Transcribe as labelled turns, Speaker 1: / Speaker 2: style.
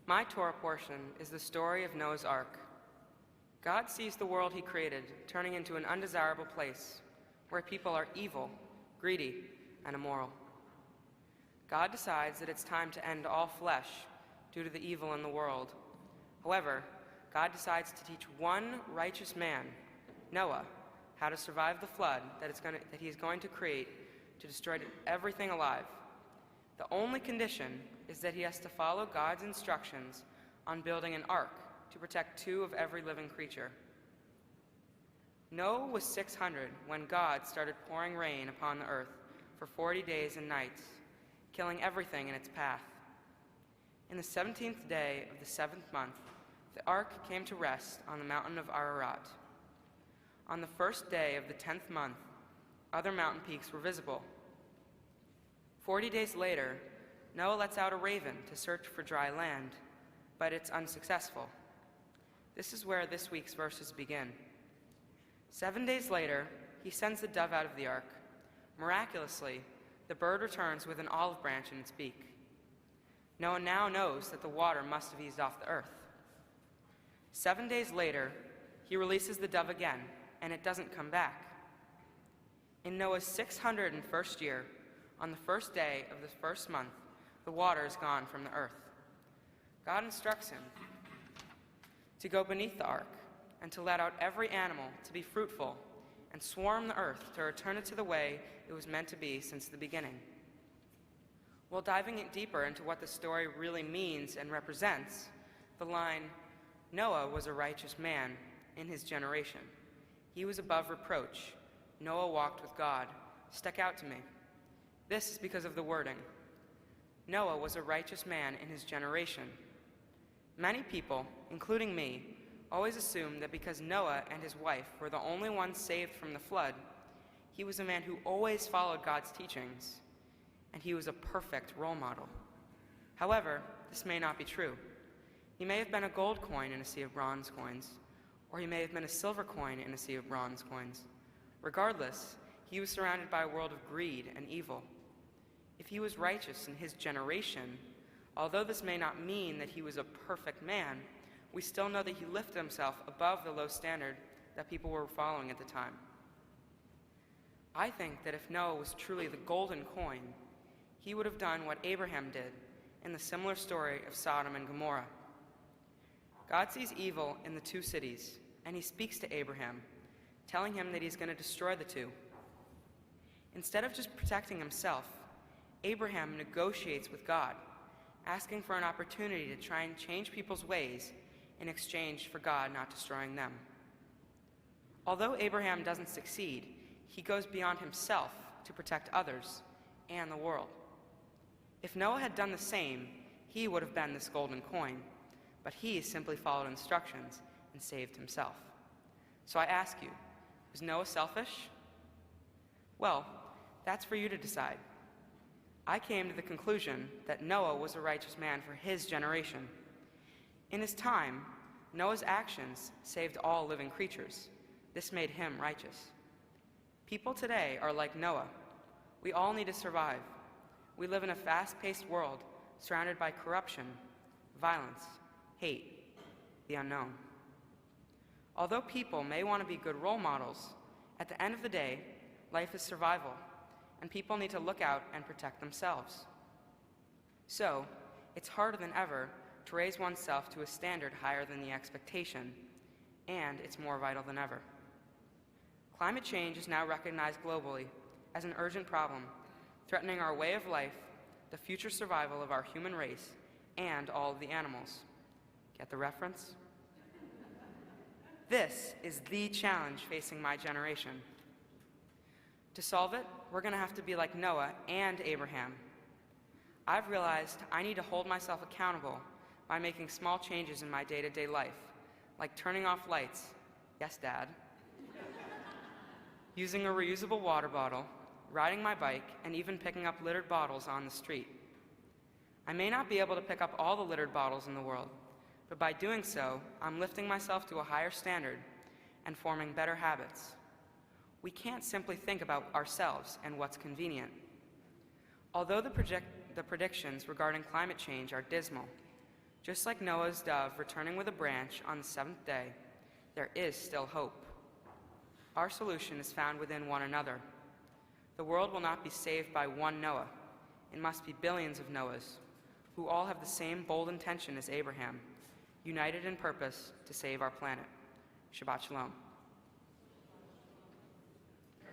Speaker 1: My Torah portion is the story of Noah's Ark. God sees the world he created turning into an undesirable place where people are evil, greedy, and immoral. God decides that it's time to end all flesh due to the evil in the world. However, God decides to teach one righteous man, Noah, how to survive the flood that he is going to create to destroy everything alive. The only condition is that he has to follow God's instructions on building an ark to protect 2 of every living creature. Noah was 600 when God started pouring rain upon the earth for 40 days and nights, killing everything in its path. In the 17th day of the 7th month, the ark came to rest on the mountain of Ararat. On the 1st day of the 10th month, other mountain peaks were visible. 40 days later, Noah lets out a raven to search for dry land, but it's unsuccessful. This is where this week's verses begin. 7 days later, he sends the dove out of the ark. Miraculously, the bird returns with an olive branch in its beak. Noah now knows that the water must have eased off the earth. 7 days later, he releases the dove again, and it doesn't come back. In Noah's 601st year, on the 1st day of the 1st month, the water is gone from the earth. God instructs him to go beneath the ark and to let out every animal to be fruitful and swarm the earth to return it to the way it was meant to be since the beginning. While diving deeper into what the story really means and represents, the line, Noah was a righteous man in his generation. He was above reproach. Noah walked with God, stuck out to me. This is because of the wording. Noah was a righteous man in his generation. Many people, including me, always assume that because Noah and his wife were the only ones saved from the flood, he was a man who always followed God's teachings, and he was a perfect role model. However, this may not be true. He may have been a gold coin in a sea of bronze coins, or he may have been a silver coin in a sea of bronze coins. Regardless, he was surrounded by a world of greed and evil. If he was righteous in his generation, although this may not mean that he was a perfect man, we still know that he lifted himself above the low standard that people were following at the time. I think that if Noah was truly the golden coin, he would have done what Abraham did in the similar story of Sodom and Gomorrah. God sees evil in the 2 cities, and he speaks to Abraham, telling him that he's going to destroy the 2. Instead of just protecting himself, Abraham negotiates with God, asking for an opportunity to try and change people's ways in exchange for God not destroying them. Although Abraham doesn't succeed, he goes beyond himself to protect others and the world. If Noah had done the same, he would have been this golden coin, but he simply followed instructions and saved himself. So I ask you, was Noah selfish? Well, that's for you to decide. I came to the conclusion that Noah was a righteous man for his generation. In his time, Noah's actions saved all living creatures. This made him righteous. People today are like Noah. We all need to survive. We live in a fast-paced world surrounded by corruption, violence, hate, the unknown. Although people may want to be good role models, at the end of the day, life is survival, and people need to look out and protect themselves. So, it's harder than ever to raise oneself to a standard higher than the expectation, and it's more vital than ever. Climate change is now recognized globally as an urgent problem, threatening our way of life, the future survival of our human race, and all of the animals. Get the reference? This is the challenge facing my generation. To solve it, we're going to have to be like Noah and Abraham. I've realized I need to hold myself accountable by making small changes in my day-to-day life, like turning off lights, yes, Dad, using a reusable water bottle, riding my bike, and even picking up littered bottles on the street. I may not be able to pick up all the littered bottles in the world, but by doing so, I'm lifting myself to a higher standard and forming better habits. We can't simply think about ourselves and what's convenient. Although the predictions regarding climate change are dismal, Just like Noah's dove returning with a branch on the seventh day, there is still hope. Our solution is found within one another. The world will not be saved by one Noah. It must be billions of Noahs, who all have the same bold intention as Abraham, united in purpose to save our planet. Shabbat Shalom.